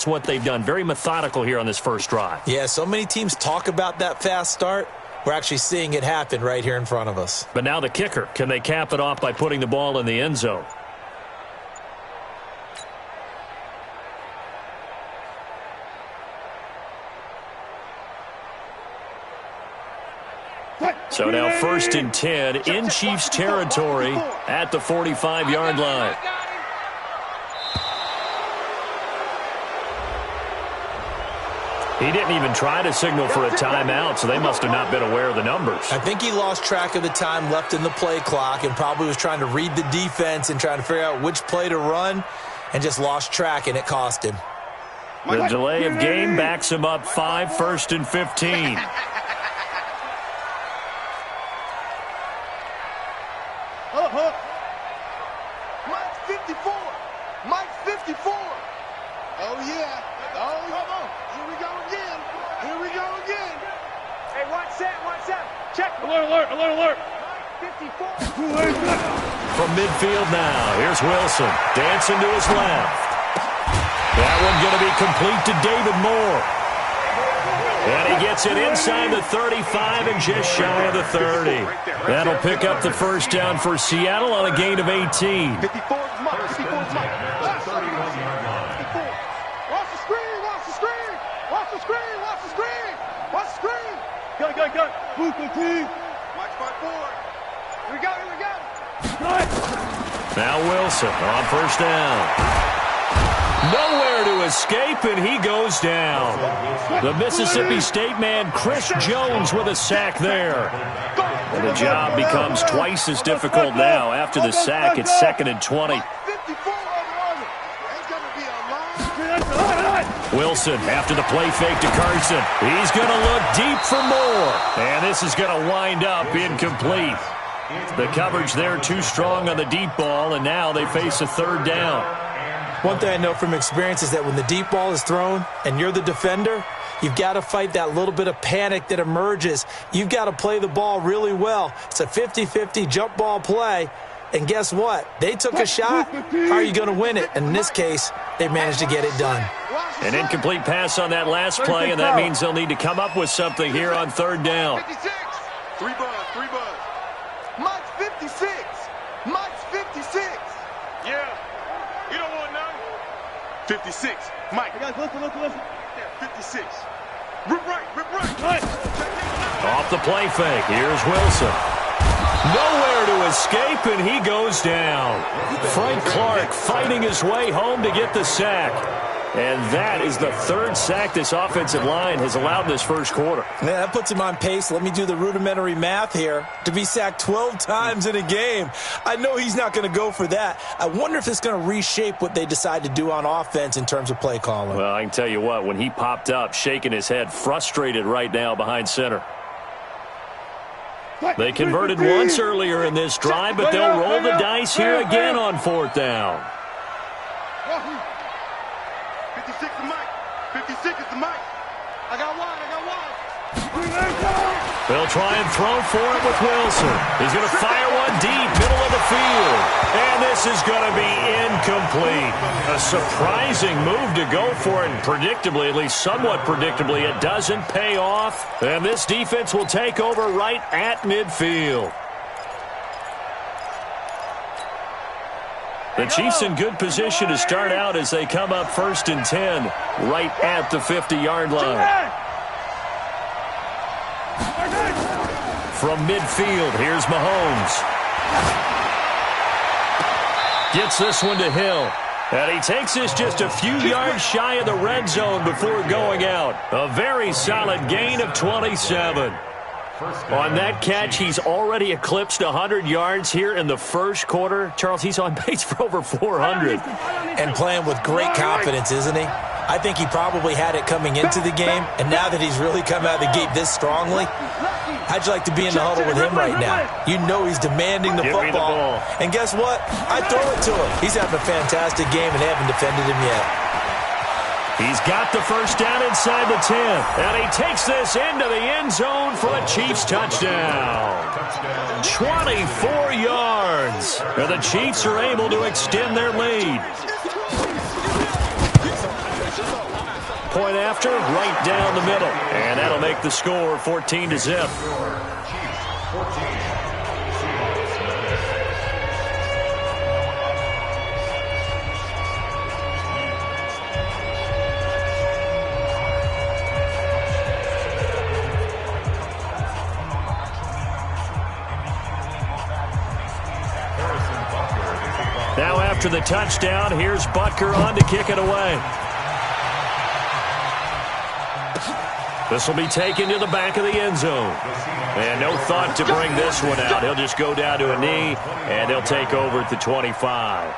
That's what they've done. Very methodical here on this first drive. Yeah, so many teams talk about that fast start. We're actually seeing it happen right here in front of us. But now the kicker. Can they cap it off by putting the ball in the end zone? So now 1st and 10 in Chiefs territory at the 45-yard line. He didn't even try to signal for a timeout, so they must have not been aware of the numbers. I think he lost track of the time left in the play clock and probably was trying to read the defense and trying to figure out which play to run and just lost track, and it cost him. The delay of game backs him up 5, 1st and 15. Mike's 54. Mike's 54. Oh, yeah. Oh, come on. Here we go again. Here we go again. Hey, watch that. Watch that. Check. Alert, alert, alert, alert. Mike 54. From midfield now, here's Wilson. Dancing to his left. That one going to be complete to David Moore. And he gets it inside the 35 and just shy of the 30. That'll pick up the first down for Seattle on a gain of 18. 54's Mike. 54's Mike. Watch the screen. Watch the screen. Watch the screen. Watch the screen. Watch the screen. Go, go, go. Move the team. Watch my board. Here we go. Here we go. Now Wilson on first down. Nowhere to escape, and he goes down. The Mississippi State man, Chris Jones, with a sack there. And the job becomes twice as difficult now. After the sack, it's 2nd and 20. Wilson after the play fake to Carson. He's going to look deep for more. And this is going to wind up incomplete. The coverage there too strong on the deep ball, and now they face a 3rd down. One thing I know from experience is that when the deep ball is thrown and you're the defender, you've got to fight that little bit of panic that emerges. You've got to play the ball really well. It's a 50-50 jump ball play. And guess what? They took a shot. How are you going to win it? And in this case, they managed to get it done. An incomplete pass on that last play, and that means they'll need to come up with something here on 3rd down. 56. 3 buzz. 3 buzz. Mike's 56. Mike's 56. Yeah. You don't want none. 56. Mike. Guys, listen. 56. Rip right. Off the play fake. Here's Wilson. Nowhere to escape, and he goes down. Frank Clark fighting his way home to get the sack. And that is the 3rd sack this offensive line has allowed this first quarter. Yeah, that puts him on pace. Let me do the rudimentary math here. To be sacked 12 times in a game, I know he's not going to go for that. I wonder if it's going to reshape what they decide to do on offense in terms of play calling. Well, I can tell you what, when he popped up, shaking his head, frustrated right now behind center. They converted once earlier in this drive, but they'll roll the dice here again on 4th down. 56 to Mike. 56 is to Mike. I got one. They'll try and throw for it with Wilson. He's going to fire one deep, middle of the field. And this is going to be incomplete. A surprising move to go for it, and predictably, at least somewhat predictably, it doesn't pay off. And this defense will take over right at midfield. The Chiefs in good position to start out as they come up 1st and 10 right at the 50-yard line. From midfield, here's Mahomes. Gets this one to Hill. And he takes this just a few yards shy of the red zone before going out. A very solid gain of 27. On that catch, he's already eclipsed 100 yards here in the first quarter. Charles, he's on pace for over 400. And playing with great confidence, isn't he? I think he probably had it coming into the game, and now that he's really come out of the gate this strongly, how'd you like to be in the huddle with him right now? You know he's demanding the football. And guess what? I throw it to him. He's having a fantastic game, and they haven't defended him yet. He's got the first down inside the 10. And he takes this into the end zone for a Chiefs touchdown. 24 yards. And the Chiefs are able to extend their lead. Point after, right down the middle. And that'll make the score 14-0. Now after the touchdown, here's Butker on to kick it away. This will be taken to the back of the end zone. And no thought to bring this one out. He'll just go down to a knee, and they'll take over at the 25.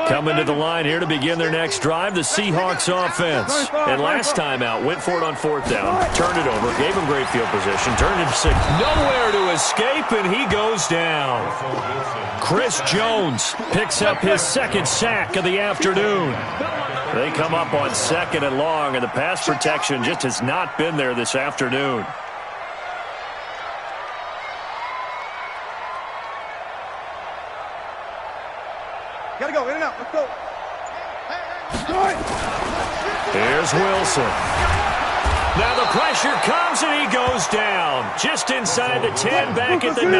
Coming to the line here to begin their next drive, the Seahawks offense. And last time out, went for it on fourth down, turned it over, gave him great field position, turned it to six. Nowhere to escape, and he goes down. Chris Jones picks up his second sack of the afternoon. They come up on 2nd and long, and the pass protection just has not been there this afternoon. Gotta go, in and out, let's go. Here's Wilson. Now the pressure comes and he goes down. Just inside the 10, back at the 9.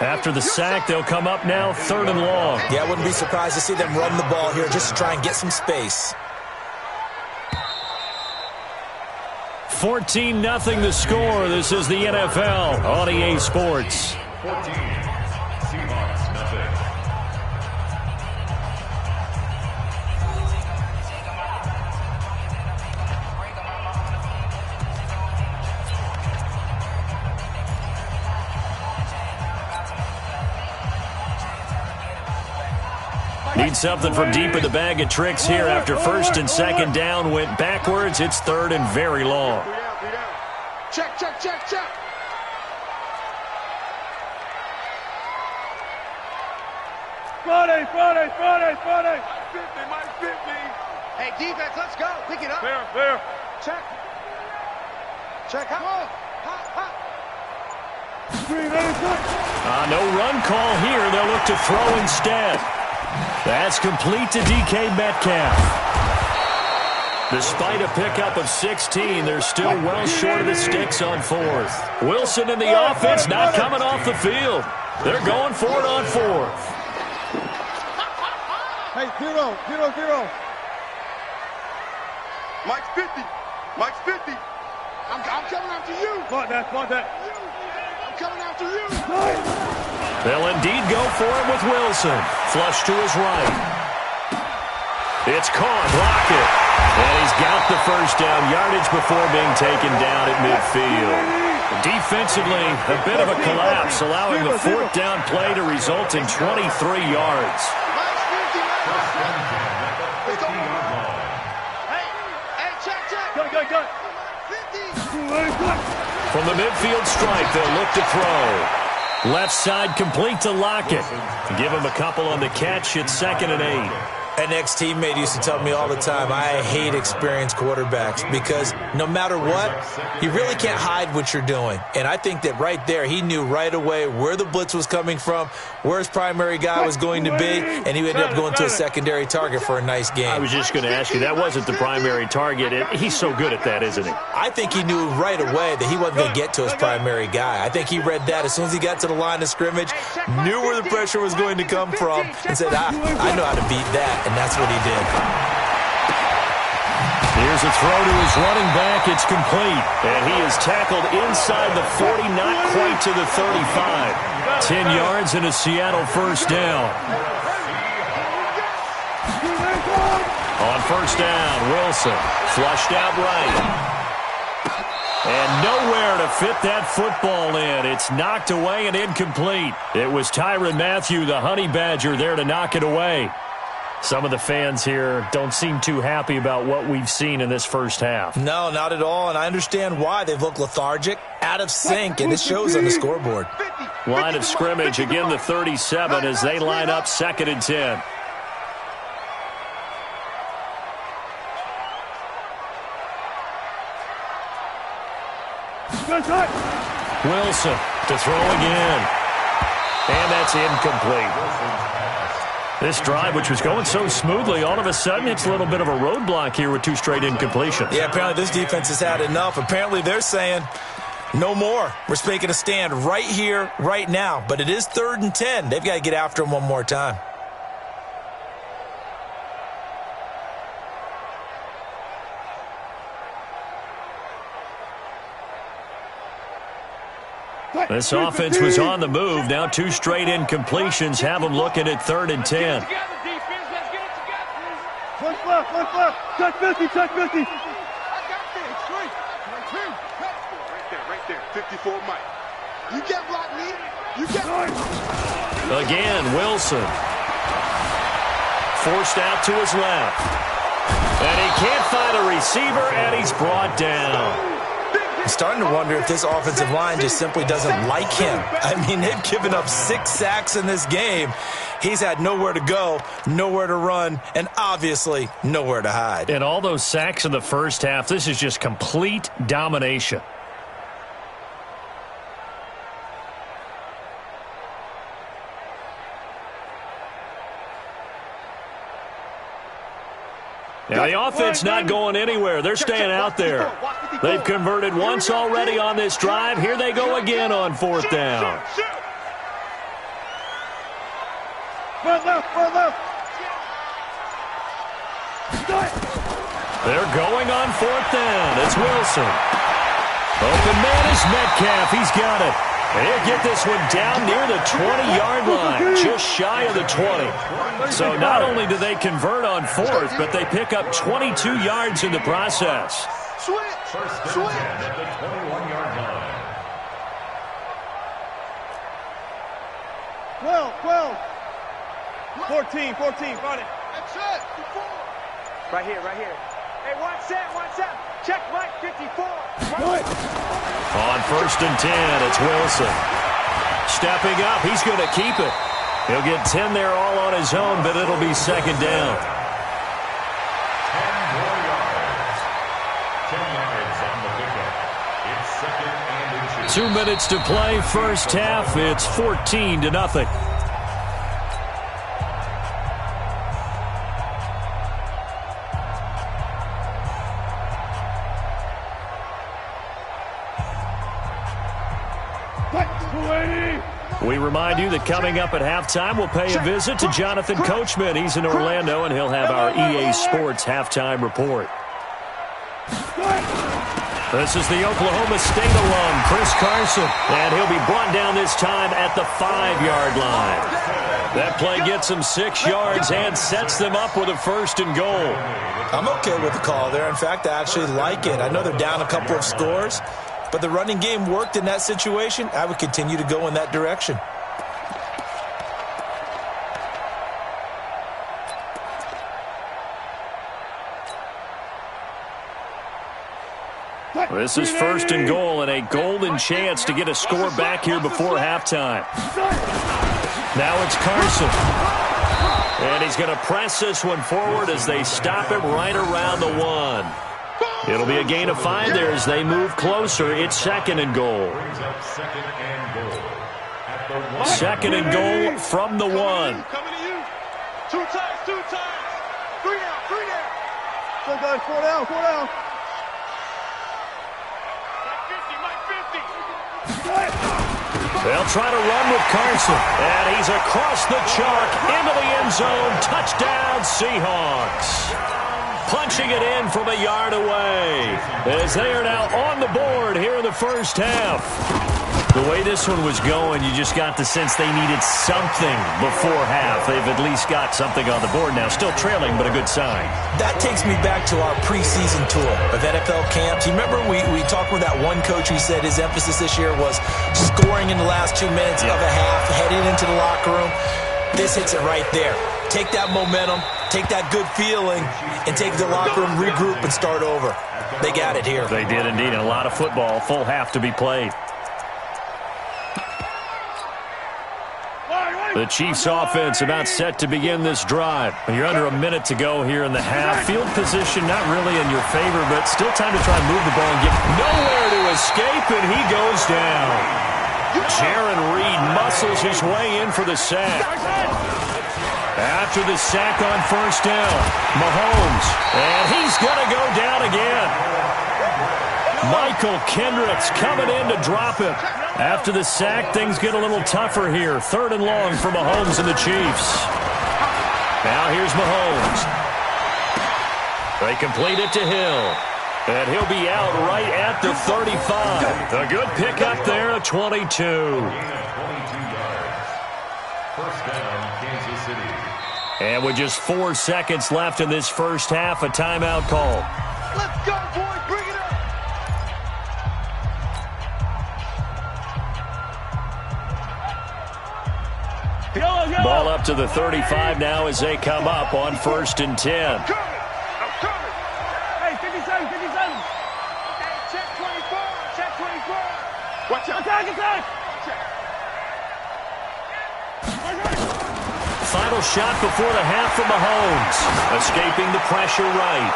After the sack, they'll come up now 3rd and long. Yeah, I wouldn't be surprised to see them run the ball here just to try and get some space. 14-0 the score. This is the NFL on EA Sports. 14. Seahawks, nothing. Need something from deep in the bag of tricks here after 1st and 2nd down went backwards. It's 3rd and very long. Check, check, check, check. Friday. 50, Mike 50. Hey, defense, let's go. Pick it up. Fair. Check. Check. Hop. Hop. No run call here. They'll look to throw instead. That's complete to DK Metcalf. Despite a pickup of 16, they're still well short of the sticks on 4th. Wilson and the offense not coming off the field. They're going for it on 4th. Hey, 0. Mike's 50. Mike's 50. I'm coming after you. Spot that. I'm coming after you. They'll indeed go for it with Wilson. Flush to his right. It's caught. Block it. And he's got the first down yardage before being taken down at midfield. Defensively, a bit of a collapse, allowing the 4th down play to result in 23 yards. Mike's 50. Hey, check. Go. 50. From the midfield stripe, they'll look to throw. Left side complete to Lockett. Give him a couple on the catch. It's 2nd and 8. An ex-teammate used to tell me all the time, I hate experienced quarterbacks because no matter what, you really can't hide what you're doing. And I think that right there, he knew right away where the blitz was coming from, where his primary guy was going to be, and he ended up going to a secondary target for a nice game. I was just going to ask you, that wasn't the primary target. He's so good at that, isn't he? I think he knew right away that he wasn't going to get to his primary guy. I think he read that as soon as he got to the line of scrimmage, knew where the pressure was going to come from, and said, I know how to beat that. And that's what he did. Here's a throw to his running back. It's complete. And he is tackled inside the 40, not quite to the 35. 10 yards and a Seattle first down. On first down, Wilson flushed out right. And nowhere to fit that football in. It's knocked away and incomplete. It was Tyrann Mathieu, the Honey Badger, there to knock it away. Some of the fans here don't seem too happy about what we've seen in this first half. No, not at all, and I understand why. They've looked lethargic, out of sync, and it shows on the scoreboard. Line of scrimmage, again the 37 as they line up 2nd and 10. Wilson to throw again. And that's incomplete. This drive, which was going so smoothly, all of a sudden it's a little bit of a roadblock here with 2 straight incompletions. Yeah, apparently this defense has had enough. Apparently they're saying, no more. We're making a stand right here, right now. But it is 3rd and 10. They've got to get after him one more time. This offense was on the move. Now 2 straight incompletions have them looking at 3rd and 10. One left. Check 50, check 50. I got this. Right there. 54 Mike. You get blocked, me. You get Again, Wilson. Forced out to his left. And he can't find a receiver, and he's brought down. I'm starting to wonder if this offensive line just simply doesn't like him. I mean, they've given up 6 sacks in this game. He's had nowhere to go, nowhere to run, and obviously nowhere to hide. And all those sacks in the first half, this is just complete domination. Now, the offense not going anywhere. They're staying out there. They've converted once already on this drive. Here they go again on 4th down. Front left. They're going on 4th down. It's Wilson. Open man is Metcalf. He's got it. And he'll get this one down near the 20-yard line, just shy of the 20. So not only do they convert on 4th, but they pick up 22 yards in the process. Switch. At the 21-yard line. 12. 14, got it. That's it. Right here. Hey, one set. Check Mike 54. On 1st and 10, it's Wilson. Stepping up, he's going to keep it. He'll get 10 there all on his own, but it'll be 2nd down. 10 more yards. 10 yards on the pickup. It's 2nd and 2. 2 minutes to play, first half. It's 14-0. We remind you that coming up at halftime, we'll pay a visit to Jonathan Coachman. He's in Orlando, and he'll have our EA Sports halftime report. This is the Oklahoma State alum, Chris Carson, and he'll be brought down this time at the 5-yard line. That play gets them 6 yards and sets them up with a 1st and goal. I'm okay with the call there. In fact, I actually like it. I know they're down a couple of scores, but the running game worked in that situation. I would continue to go in that direction. This is 1st and goal and a golden chance to get a score back here before halftime. Now it's Carson. And he's going to press this one forward as they stop him right around the 1. It'll be a gain of 5 there as they move closer. It's 2nd and goal. 2nd and goal from the 1. Coming to you. 2 times. 3 down. So guys, 4 down. They'll try to run with Carson. And he's across the chalk into the end zone. Touchdown, Seahawks. Punching it in from a yard away as they are now on the board here in the first half. The way this one was going, you just got the sense they needed something before half. They've at least got something on the board now. Still trailing, but a good sign. That takes me back to our preseason tour of NFL camps. You remember we talked with that one coach who said his emphasis this year was scoring in the last 2 minutes of a half, heading into the locker room. This hits it right there. Take that momentum, take that good feeling, and take the locker room, regroup, and start over. They got it here. They did indeed, and a lot of football, full half to be played. The Chiefs offense about set to begin this drive. When you're under a minute to go here in the half, field position not really in your favor, but still time to try and move the ball and get nowhere to escape, and he goes down. Jaron Reed muscles his way in for the sack. After the sack on first down, Mahomes, and he's going to go down again. Michael Kendricks coming in to drop him. After the sack, things get a little tougher here. 3rd and long for Mahomes and the Chiefs. Now here's Mahomes. They complete it to Hill. And he'll be out right at the 35. A good pickup there, a 22. First down, Kansas City. And with just 4 seconds left in this first half, a timeout call. Let's go, boys. Bring it up. Ball up to the 35 now as they come up on 1st and 10. I'm coming. Hey, 57, 57. Okay, check 24. Check 24. Watch out. Attack. Final shot before the half for Mahomes. Escaping the pressure right.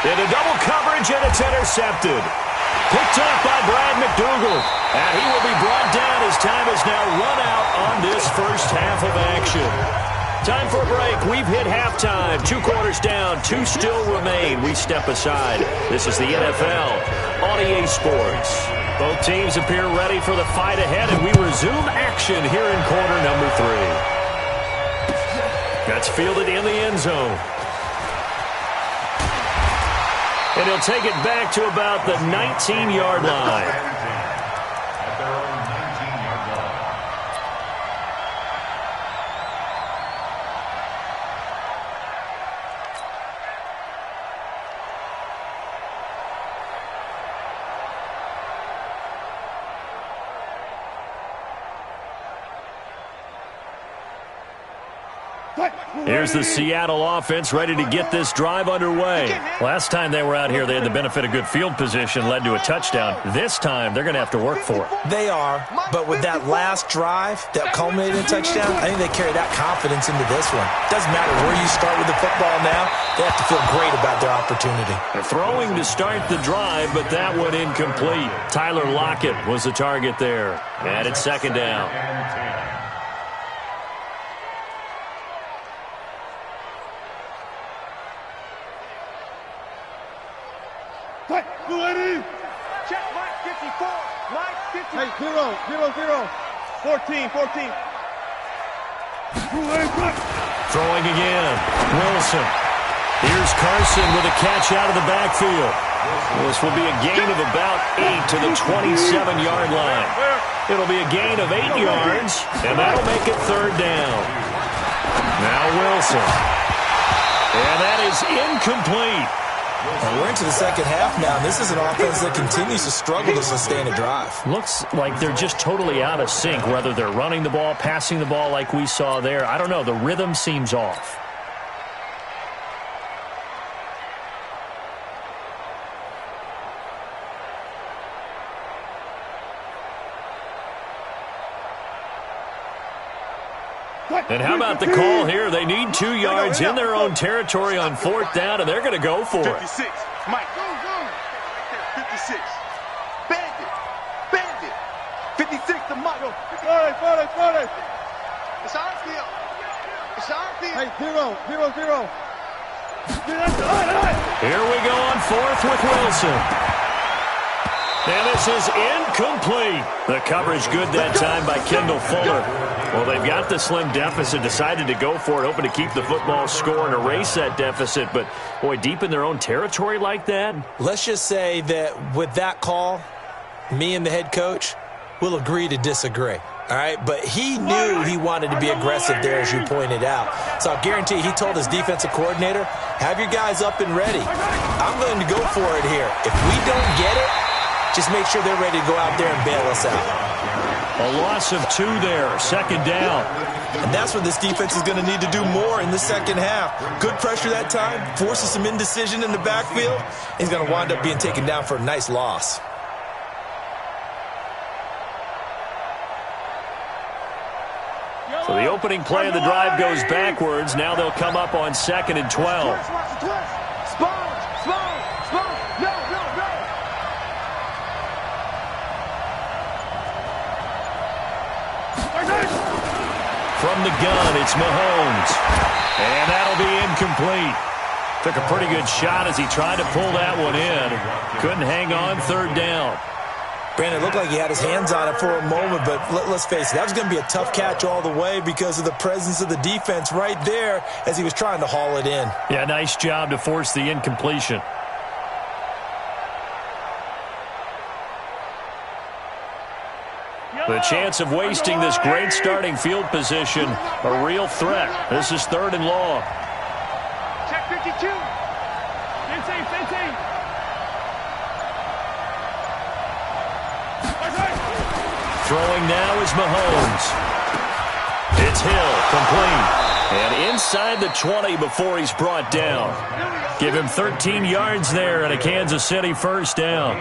Into double coverage, and it's intercepted. Picked up by Brad McDougald. And he will be brought down as time is now run out on this first half of action. Time for a break. We've hit halftime. 2 quarters down. 2 still remain. We step aside. This is the NFL on EA Sports. Both teams appear ready for the fight ahead, and we resume action here in quarter number 3. That's fielded in the end zone. And he'll take it back to about the 19-yard line. At their own 19-yard line. Here's the Seattle offense ready to get this drive underway. Last time they were out here, they had the benefit of good field position, led to a touchdown. This time, they're going to have to work for it. They are, but with that last drive that culminated in a touchdown, I think they carry that confidence into this one. Doesn't matter where you start with the football now, they have to feel great about their opportunity. They're throwing to start the drive, but that one incomplete. Tyler Lockett was the target there. And it's 2nd down. Check Mike 54. Mike 54. Hey, 0, 0, 0. 14, 14. Throwing again. Wilson. Here's Carson with a catch out of the backfield. This will be a gain of about 8 to the 27-yard line. It'll be a gain of 8 yards, and that'll make it 3rd down. Now Wilson. And that is incomplete. We're into the second half now, and this is an offense that continues to struggle to sustain a drive. Looks like they're just totally out of sync, whether they're running the ball, passing the ball like we saw there. I don't know. The rhythm seems off. And how about the call here? They need 2 yards in their own territory on 4th down, and they're going to go for it. 56. Mike, go. 56. Bandit. 56 to Mike. 40. It's our field. Hey, 0, 0, 0. Here we go on 4th with Wilson. And this is incomplete. The coverage good that time by Kendall Fuller. Well, they've got the slim deficit, decided to go for it, hoping to keep the football score and erase that deficit. But, boy, deep in their own territory like that. Let's just say that with that call, Me and the head coach will agree to disagree. All right, but he knew he wanted to be aggressive there, as you pointed out. So I'll guarantee he told his defensive coordinator, have your guys up and ready. I'm going to go for it here. If we don't get it, just make sure they're ready to go out there and bail us out. A loss of 2 there, second down. And that's what this defense is going to need to do more in the second half. Good pressure that time, forces some indecision in the backfield. He's going to wind up being taken down for a nice loss. So the opening play of the drive goes backwards. Now they'll come up on 2nd and 12. From the gun, it's Mahomes. And that'll be incomplete. Took a pretty good shot as he tried to pull that one in. Couldn't hang on, 3rd down. Brandon, it looked like he had his hands on it for a moment, but let's face it, that was going to be a tough catch all the way because of the presence of the defense right there as he was trying to haul it in. Yeah, nice job to force the incompletion. The chance of wasting this great starting field position, a real threat. This is 3rd and long. Check 52. 15. Throwing now is Mahomes. It's Hill, complete. And inside the 20 before he's brought down. Give him 13 yards there and a Kansas City 1st down.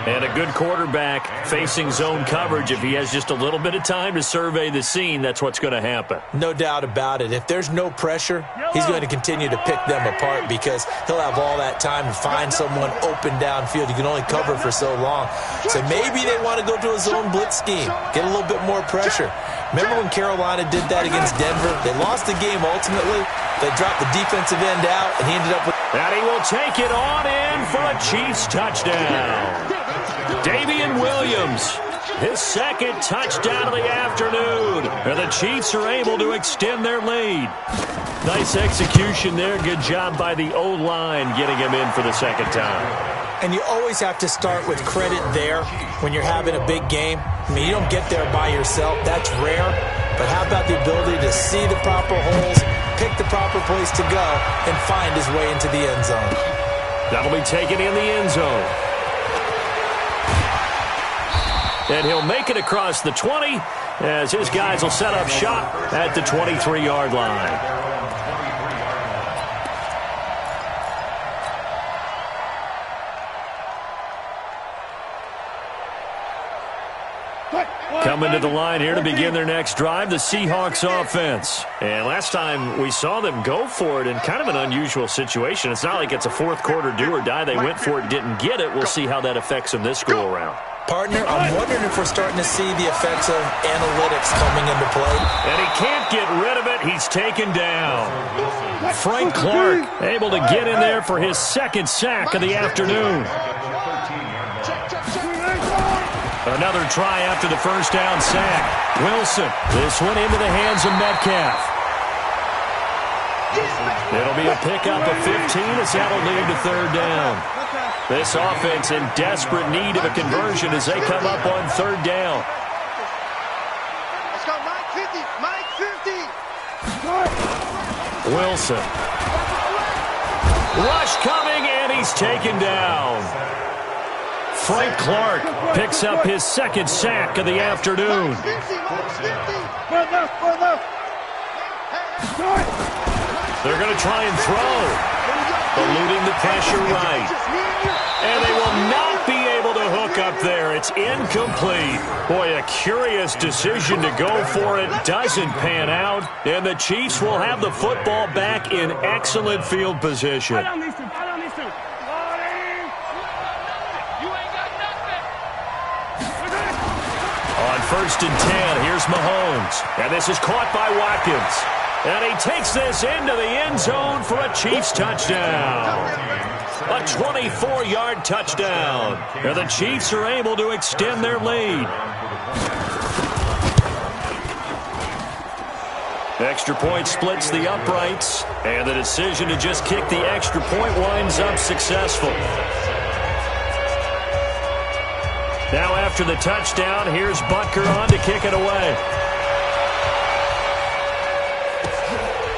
And a good quarterback facing zone coverage. If he has just a little bit of time to survey the scene, that's what's going to happen. No doubt about it. If there's no pressure, he's going to continue to pick them apart because he'll have all that time to find someone open downfield. You can only cover for so long. So maybe they want to go to a zone blitz scheme, get a little bit more pressure. Remember when Carolina did that against Denver? They lost the game ultimately. They dropped the defensive end out, and he ended up with... And he will take it on in for a Chiefs touchdown. Damian Williams, his 2nd touchdown of the afternoon. And the Chiefs are able to extend their lead. Nice execution there. Good job by the O-line getting him in for the 2nd time. And you always have to start with credit there when you're having a big game. I mean, you don't get there by yourself. That's rare. But how about the ability to see the proper holes, pick the proper place to go, and find his way into the end zone? That'll be taken in the end zone. And he'll make it across the 20 as his guys will set up shop at the 23-yard line. Coming to the line here to begin their next drive, the Seahawks offense. And last time we saw them go for it in kind of an unusual situation. It's not like it's a 4th quarter do or die. They went for it, didn't get it. We'll see how that affects them this go-around. Partner, I'm wondering if we're starting to see the effects of analytics coming into play. And he can't get rid of it. He's taken down. Frank Clark able to get in there for his 2nd sack of the afternoon. Another try after the 1st down sack. Wilson, this one into the hands of Metcalf. It'll be a pickup of 15 as that'll lead to 3rd down. This offense in desperate need of a conversion as they come up on 3rd down. Let's go, Mike 50. Mike 50. Wilson. Rush coming, and he's taken down. Frank Clark picks up his 2nd sack of the afternoon. They're going to try and throw. Eluding the pressure right. And they will not be able to hook up there. It's incomplete. Boy, a curious decision to go for it. Doesn't pan out. And the Chiefs will have the football back in excellent field position. On 1st and 10, here's Mahomes. And this is caught by Watkins. And he takes this into the end zone for a Chiefs touchdown. A 24-yard touchdown. And the Chiefs are able to extend their lead. Extra point splits the uprights. And the decision to just kick the extra point winds up successful. Now after the touchdown, here's Butker on to kick it away.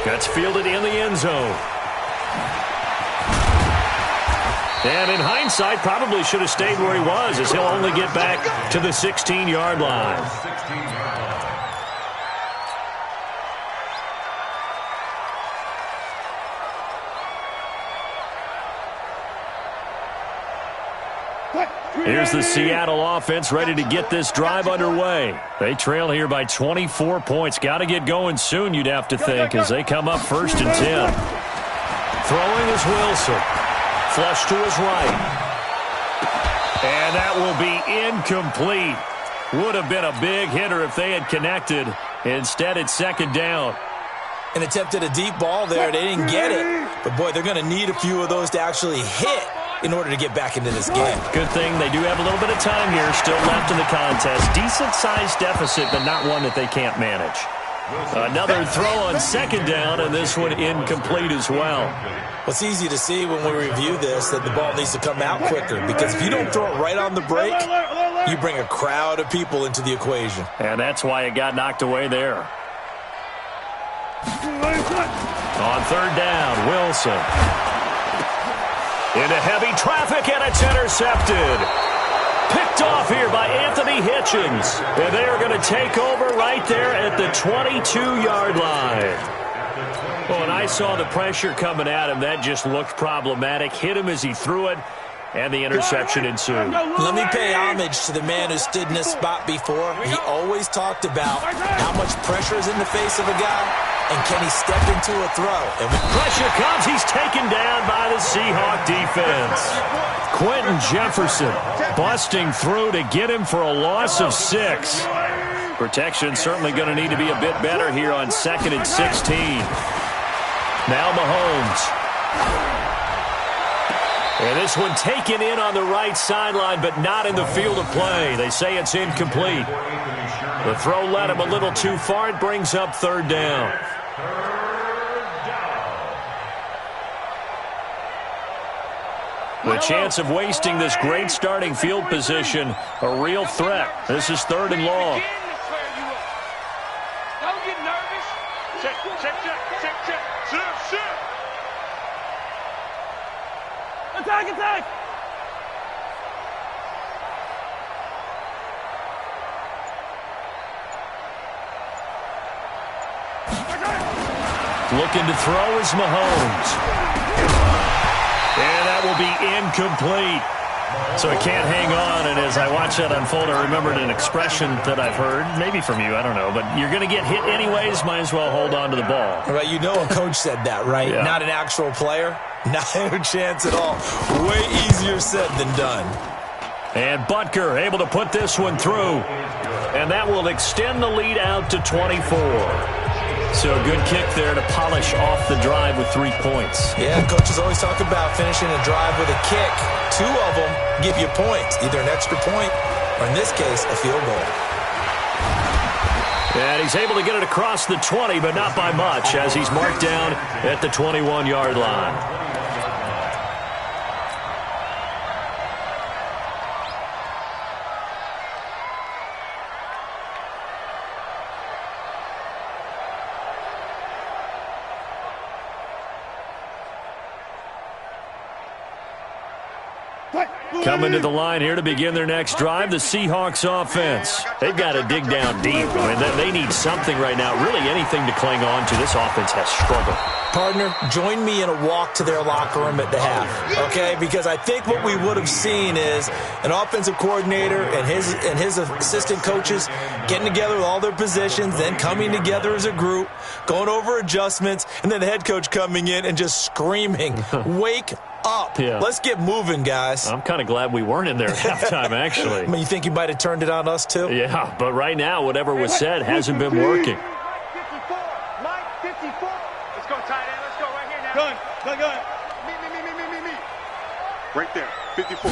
That's fielded in the end zone. And in hindsight, probably should have stayed where he was, as he'll only get back to the 16-yard line. Here's the Seattle offense ready to get this drive underway. They trail here by 24 points. Got to get going soon, you'd have to think, as they come up 1st and 10. Throwing is Wilson. Flush to his right. And that will be incomplete. Would have been a big hitter if they had connected. Instead, it's 2nd down. And attempted a deep ball there. They didn't get it. But, boy, they're going to need a few of those to actually hit in order to get back into this game. Good thing they do have a little bit of time here still left in the contest. Decent-sized deficit, but not one that they can't manage. Another throw on 2nd down, and this one incomplete as well. Well, it's easy to see when we review this that the ball needs to come out quicker, because if you don't throw it right on the break, you bring a crowd of people into the equation. And that's why it got knocked away there. On 3rd down, Wilson. Into heavy traffic, and it's intercepted. Picked off here by Anthony Hitchens. And they are going to take over right there at the 22-yard line. Well, when I saw the pressure coming at him, that just looked problematic. Hit him as he threw it, and the interception ensued. Let me pay homage to the man who stood in this spot before. He always talked about how much pressure is in the face of a guy, and can he step into a throw? And when pressure comes, he's taken down by the Seahawk defense. Quentin Jefferson busting through to get him for a loss of 6. Protection certainly going to need to be a bit better here on 2nd and 16. Now Mahomes. And this one taken in on the right sideline, but not in the field of play. They say it's incomplete. The throw led him a little too far. It brings up 3rd down. The chance of wasting this great starting field position, a real threat. This is 3rd and long. Don't get nervous. Check. Sit. Attack. Looking to throw is Mahomes. And that will be incomplete. So it can't hang on, and as I watch that unfold, I remembered an expression that I've heard, maybe from you, I don't know, but you're going to get hit anyways, might as well hold on to the ball. Right, you know a coach said that, right? Yeah. Not an actual player. Not a chance at all. Way easier said than done. And Butker able to put this one through, and that will extend the lead out to 24. So a good kick there to polish off the drive with 3 points. Yeah, coaches always talk about finishing a drive with a kick. 2 of them give you points, either an extra point or, in this case, a field goal. And he's able to get it across the 20, but not by much, as he's marked down at the 21-yard line. Coming to the line here to begin their next drive, the Seahawks offense. They've got to dig down deep. I mean, they need something right now, really anything to cling on to. This offense has struggled. Partner, join me in a walk to their locker room at the half, okay? Because I think what we would have seen is an offensive coordinator and his assistant coaches getting together with all their positions, then coming together as a group, going over adjustments, and then the head coach coming in and just screaming, wake up. Yeah. Let's get moving, guys. I'm kind of glad we weren't in there at halftime, actually. I mean, you think you might have turned it on us, too? Yeah, but right now, whatever was said hasn't been working. 54. Mike, 54. Let's go, tight end. Let's go right here now. Gun. Me. Right there, 54.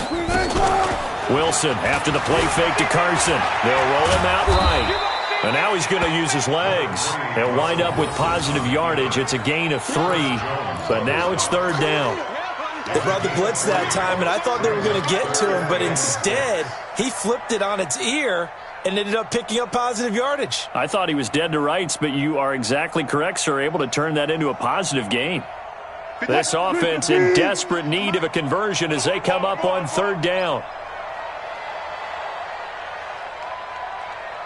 Wilson after the play fake to Carson. They'll roll him out right. And now he's going to use his legs. They'll wind up with positive yardage. It's a gain of 3, but now it's 3rd down. They brought the blitz that time, and I thought they were going to get to him, but instead, he flipped it on its ear and ended up picking up positive yardage. I thought he was dead to rights, but you are exactly correct, sir, able to turn that into a positive gain. This offense in desperate need of a conversion as they come up on third down.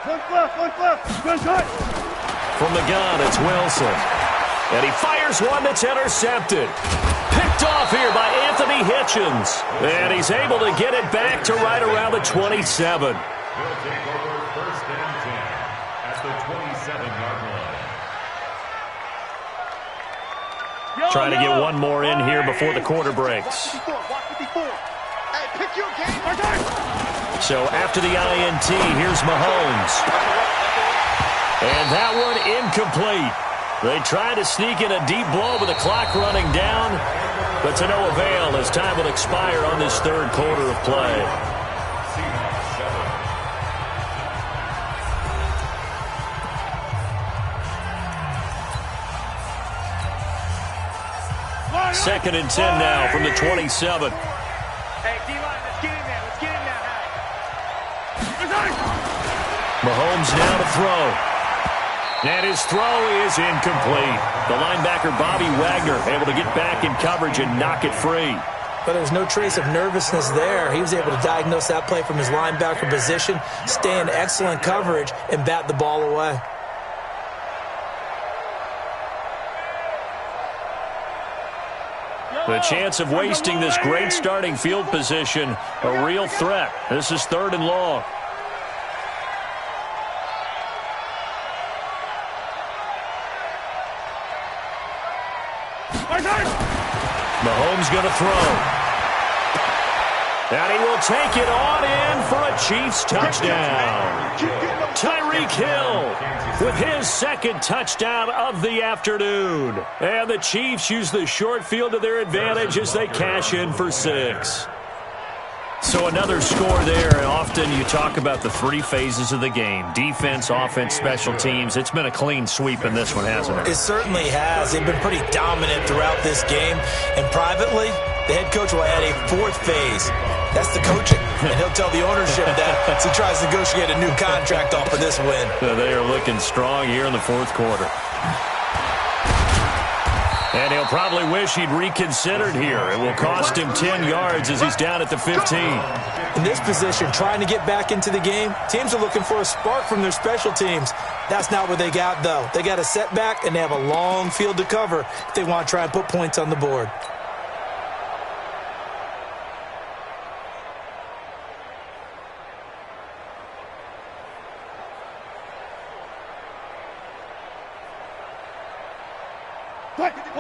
From the gun, it's Wilson. And he fires one that's intercepted. Picked off here by Anthony Hitchens. And he's able to get it back to right around the 27. He'll take over first and 10 at the 27-yard line. Trying to get one more in here before the quarter breaks. So after the INT, here's Mahomes. And that one incomplete. They try to sneak in a deep blow with the clock running down, but to no avail as time will expire on this third quarter of play. Second and 10 now from the 27. Hey, D-line, let's get in there. Let's get in there. Mahomes now to throw. And his throw is incomplete. The linebacker, Bobby Wagner, able to get back in coverage and knock it free. But there was no trace of nervousness there. He was able to diagnose that play from his linebacker position, stay in excellent coverage, and bat the ball away. The chance of wasting this great starting field position, a real threat. This is third and long. Mahomes going to throw. And he will take it on in for a Chiefs touchdown. Tyreek Hill with his second touchdown of the afternoon. And the Chiefs use the short field to their advantage as they cash in for 6. So another score there, and often you talk about the three phases of the game. Defense, offense, special teams. It's been a clean sweep in this one, hasn't it? It certainly has. They've been pretty dominant throughout this game. And privately, the head coach will add a fourth phase. That's the coaching. And he'll tell the ownership that as he tries to negotiate a new contract off of this win. So they are looking strong here in the fourth quarter. And he'll probably wish he'd reconsidered here. It will cost him 10 yards as he's down at the 15. In this position, trying to get back into the game, teams are looking for a spark from their special teams. That's not what they got, though. They got a setback, and they have a long field to cover if they want to try and put points on the board.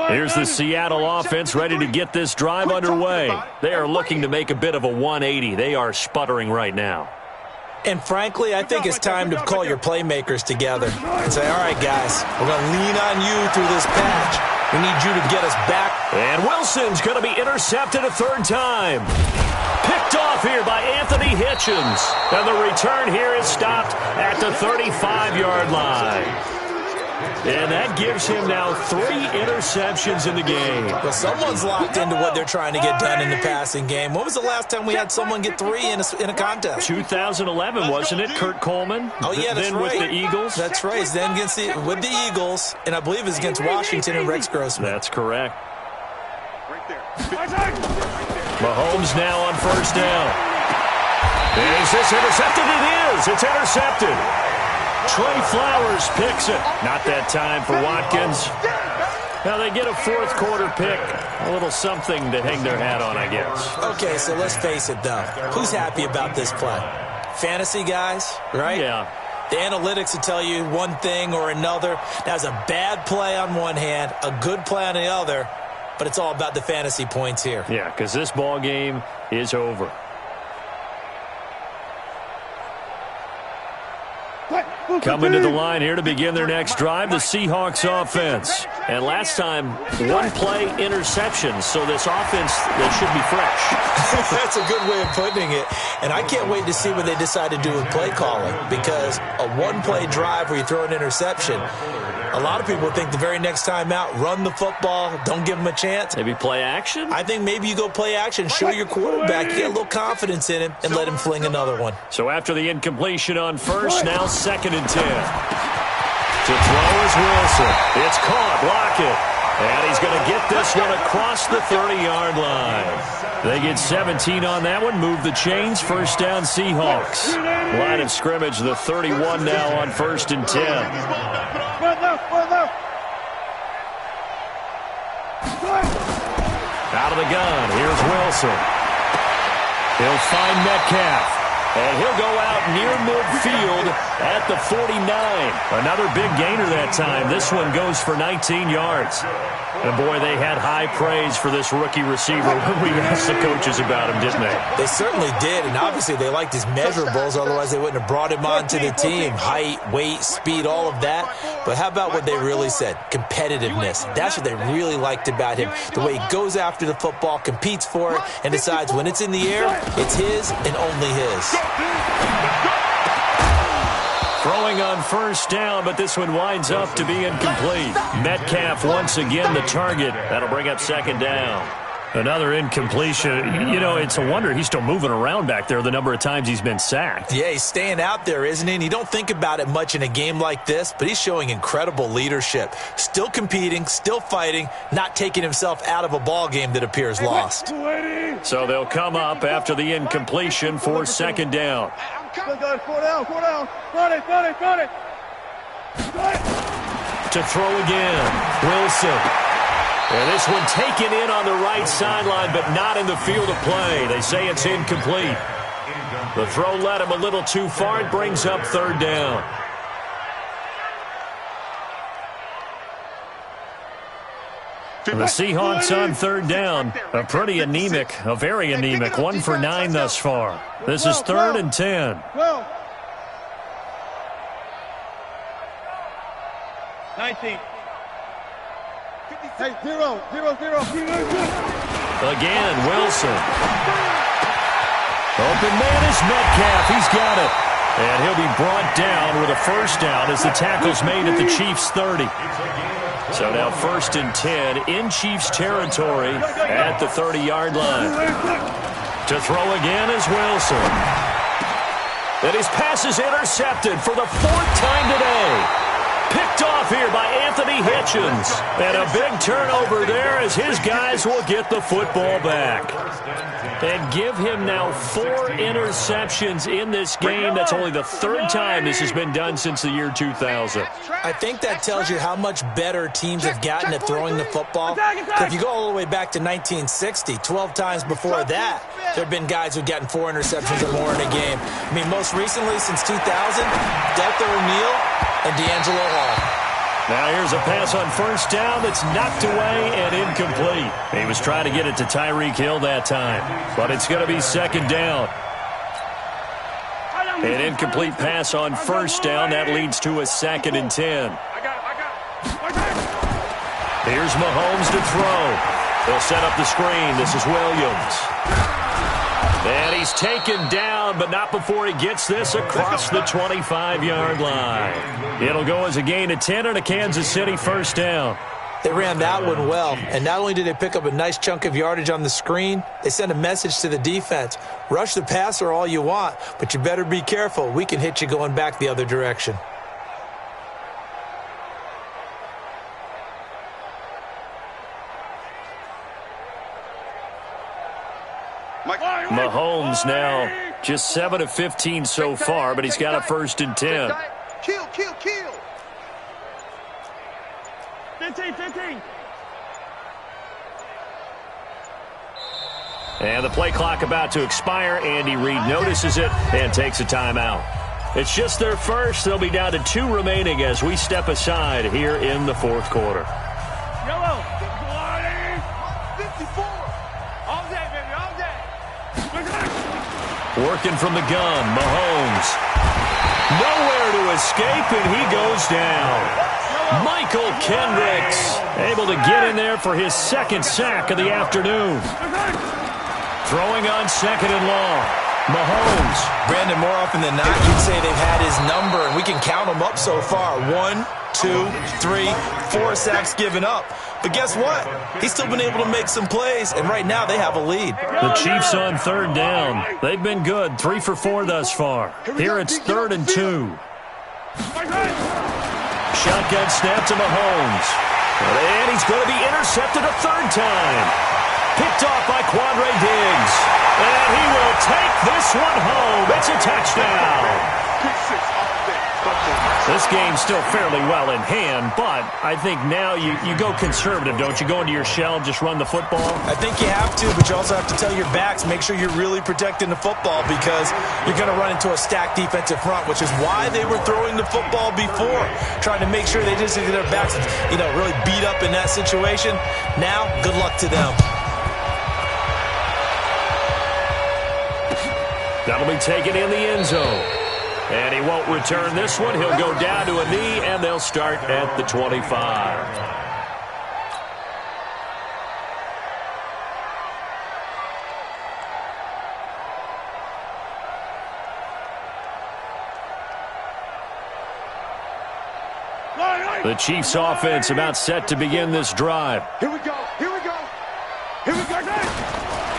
Here's the Seattle offense ready to get this drive underway. They are looking to make a bit of a 180. They are sputtering right now. And frankly, I think it's time to call your playmakers together and say, all right, guys, we're going to lean on you through this patch. We need you to get us back. And Wilson's going to be intercepted a third time. Picked off here by Anthony Hitchens. And the return here is stopped at the 35-yard line. And that gives him now 3 interceptions in the game. Well, someone's locked into what they're trying to get done in the passing game. When was the last time we had someone get 3 in a contest? 2011, wasn't it? Kurt Coleman? Oh, yeah, that's then right. With the Eagles? That's right. Then with the Eagles, and I believe it's against Washington and Rex Grossman. That's correct. Right there. Mahomes now on first down. And is this intercepted? It is. It's intercepted. Trey Flowers picks it. Not that time for Watkins. Now they get a fourth quarter pick. A little something to hang their hat on, I guess. Okay, so let's face it, though. Who's happy about this play? Fantasy guys, right? Yeah. The analytics will tell you one thing or another. That's a bad play on one hand, a good play on the other, but it's all about the fantasy points here. Yeah, because this ball game is over. Coming to the line here to begin their next drive, the Seahawks offense. And last time, one play interception, so this offense, they should be fresh. That's a good way of putting it. And I can't wait to see what they decide to do with play calling, because a one-play drive where you throw an interception, A lot of people think the very next time out, run the football, don't give him a chance. Maybe play action? I think maybe you go play action, show your quarterback, you get a little confidence in him, and let him fling another one. So after the incompletion on first, now 2nd and 10. To throw is Wilson. It's caught. Block it. And he's going to get this one across the 30-yard line. They get 17 on that one. Move the chains. First down, Seahawks. Line of scrimmage, the 31 now on 1st and 10. Out of the gun. Here's Wilson. He'll find Metcalf. And he'll go out near midfield at the 49. Another big gainer that time. This one goes for 19 yards. And, boy, they had high praise for this rookie receiver when we asked the coaches about him, didn't they? They certainly did, and obviously they liked his measurables, otherwise they wouldn't have brought him onto the team. Height, weight, speed, all of that. But how about what they really said? Competitiveness. That's what they really liked about him. The way he goes after the football, competes for it, and decides when it's in the air, it's his and only his. Throwing on first down, but this one winds up to be incomplete. Metcalf once again the target. That'll bring up 2nd down. Another incompletion. You know, it's a wonder he's still moving around back there the number of times he's been sacked. Yeah, he's staying out there, isn't he? And you don't think about it much in a game like this, but he's showing incredible leadership. Still competing, still fighting, not taking himself out of a ball game that appears lost. So they'll come up after the incompletion for 2nd down. To throw again, Wilson. And this one taken in on the right sideline, but not in the field of play. They say it's incomplete. The throw led him a little too far. It brings up 3rd down. And the Seahawks on 3rd down. A pretty anemic, a very anemic. 1 for 9 thus far. This is 3rd and 10. 19. Hey, 0. Again, Wilson. Open man is Metcalf. He's got it. And he'll be brought down with a first down as the tackle's made at the Chiefs' 30. So now 1st and 10 in Chiefs territory at the 30-yard line. To throw again is Wilson. And his pass is intercepted for the 4th time today. Picked off here by Anthony Hitchens. And a big turnover there as his guys will get the football back. And give him now 4 interceptions in this game. That's only the 3rd time this has been done since the year 2000. I think that tells you how much better teams have gotten at throwing the football. If you go all the way back to 1960, 12 times before that, there have been guys who've gotten 4 interceptions or more in a game. I mean, most recently, since 2000, Delta O'Neal and D'Angelo Hall. Now here's a pass on first down that's knocked away and incomplete. He was trying to get it to Tyreek Hill that time, but it's going to be 2nd down. An incomplete pass on first down. That leads to a 2nd and 10. Here's Mahomes to throw. They'll set up the screen. This is Williams. And he's taken down, but not before he gets this across the 25-yard line. It'll go as a gain of 10 and a Kansas City first down. They ran that one well, and not only did they pick up a nice chunk of yardage on the screen, they sent a message to the defense. Rush the passer all you want, but you better be careful. We can hit you going back the other direction. Mahomes now just 7 of 15 so far, but he's got a 1st and 10. Kill. 15. And the play clock about to expire. Andy Reid notices it and takes a timeout. It's just their first. They'll be down to 2 remaining as we step aside here in the 4th quarter. Yellow. 54. All day, baby, all day. Working from the gun, Mahomes. Nowhere to escape, and he goes down. Michael Kendricks able to get in there for his 2nd sack of the afternoon. Throwing on 2nd and long. Mahomes. Brandon, more often than not, you'd say they've had his number, and we can count them up so far. 1, 2, 3, 4 sacks given up. But guess what? He's still been able to make some plays, and right now they have a lead. The Chiefs on 3rd down. They've been good, 3 for 4 thus far. Here it's 3rd and 2. Shotgun snap to Mahomes. And he's going to be intercepted a 3rd time. Picked off by Quandre Diggs. And he will take this one home. It's a touchdown. This game's still fairly well in hand, but I think now you go conservative, don't you? Go into your shell and just run the football? I think you have to, but you also have to tell your backs, make sure you're really protecting the football because you're going to run into a stacked defensive front, which is why they were throwing the football before, trying to make sure they just get their backs, really beat up in that situation. Now, good luck to them. That'll be taken in the end zone. And he won't return this one. He'll go down to a knee, and they'll start at the 25. The Chiefs offense about set to begin this drive. Here we go. Here we go. Here we go.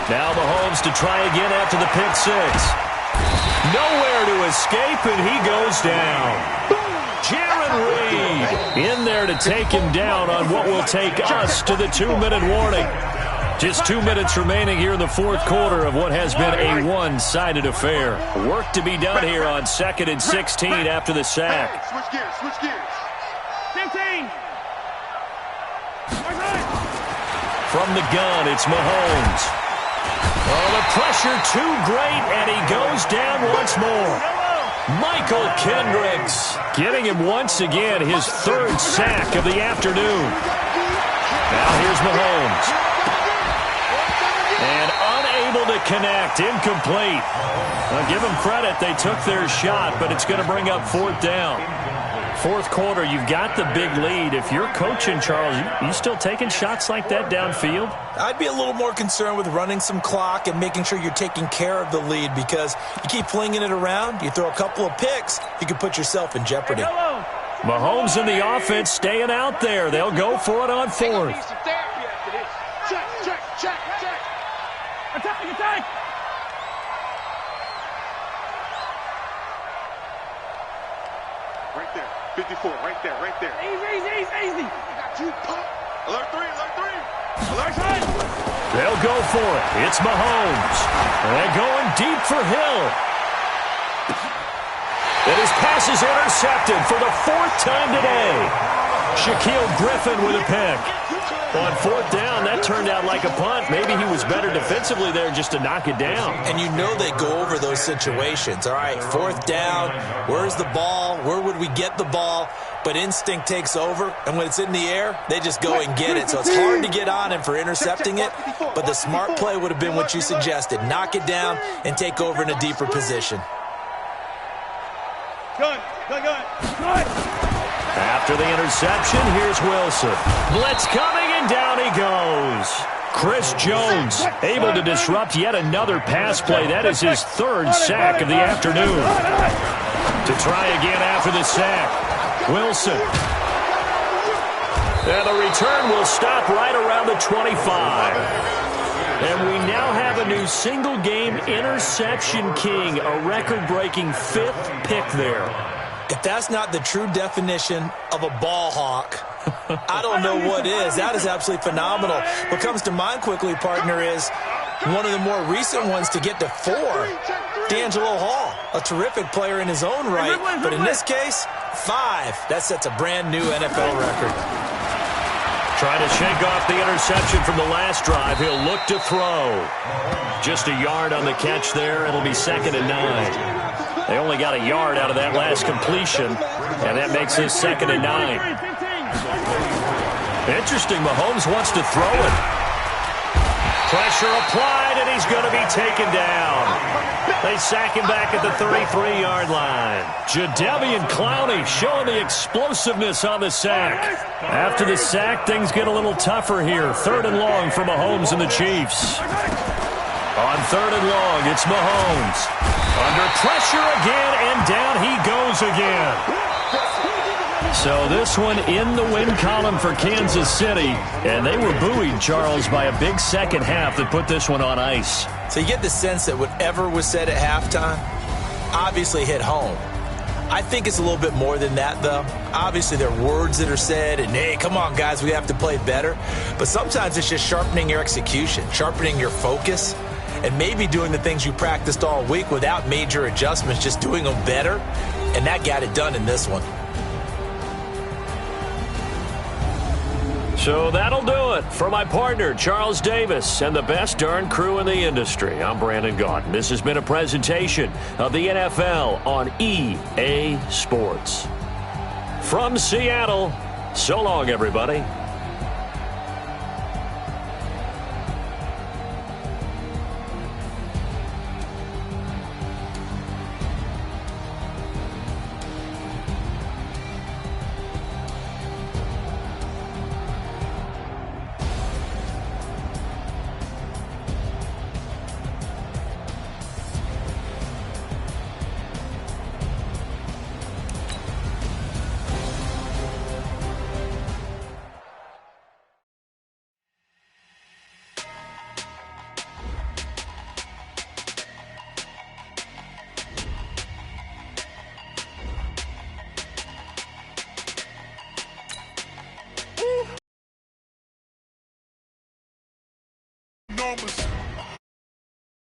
Now Mahomes to try again after the pick six. Nowhere to escape, and he goes down. Jaron Reed in there to take him down on what will take us to the 2-minute warning. Just 2 minutes remaining here in the 4th quarter of what has been a one-sided affair. Work to be done here on 2nd and 16 after the sack. Switch gears. Switch gears. 15. From the gun, it's Mahomes. Oh, the pressure too great, and he goes down once more. Michael Kendricks getting him once again, his 3rd sack of the afternoon. Now here's Mahomes. And unable to connect, incomplete. Now give them credit, they took their shot, but it's going to bring up 4th down. 4th quarter, you've got the big lead. If you're coaching, Charles, you still taking shots like that downfield? I'd be a little more concerned with running some clock and making sure you're taking care of the lead because you keep flinging it around, you throw a couple of picks, you can put yourself in jeopardy. Mahomes and the offense staying out there. They'll go for it on 4th. Check. Attack. Right there. 54. Right there. Easy. Got you, pop. Alert 3. Alert 3. They'll go for it. It's Mahomes. And they're going deep for Hill. And his pass is intercepted for the 4th time today. Shaquille Griffin with a pick. On 4th down, that turned out like a punt. Maybe he was better defensively there just to knock it down. And you know they go over those situations. All right, 4th down, where's the ball? Where would we get the ball? But instinct takes over, and when it's in the air, they just go and get it. So it's hard to get on him for intercepting it, but the smart play would have been what you suggested. Knock it down and take over in a deeper position. Gun. After the interception, here's Wilson. Blitz coming, and down he goes. Chris Jones able to disrupt yet another pass play. That is his 3rd sack of the afternoon. To try again after the sack, Wilson. And the return will stop right around the 25. And we now have a new single-game interception king, a record-breaking 5th pick there. If that's not the true definition of a ball hawk, I don't know what is. That is absolutely phenomenal. What comes to mind quickly, partner, is one of the more recent ones to get to 4. D'Angelo Hall, a terrific player in his own right. But in this case, 5. That sets a brand new NFL record. Trying to shake off the interception from the last drive. He'll look to throw. Just a yard on the catch there. It'll be 2nd and 9. They only got a yard out of that last completion, and that makes this 2nd and 9. Interesting, Mahomes wants to throw it. Pressure applied, and he's going to be taken down. They sack him back at the 33-yard line. Jadeveon Clowney showing the explosiveness on the sack. After the sack, things get a little tougher here. 3rd and long for Mahomes and the Chiefs. On 3rd and long, it's Mahomes. Under pressure again, and down he goes again. So this one in the win column for Kansas City, and they were buoyed, Charles, by a big second half that put this one on ice. So you get the sense that whatever was said at halftime obviously hit home. I think it's a little bit more than that, though. Obviously, there are words that are said, and, hey, come on, guys, we have to play better. But sometimes it's just sharpening your execution, sharpening your focus, and maybe doing the things you practiced all week without major adjustments, just doing them better. And that got it done in this one. So that'll do it for my partner, Charles Davis, and the best darn crew in the industry. I'm Brandon Gaudin. This has been a presentation of the NFL on EA Sports. From Seattle, so long, everybody. Enormous.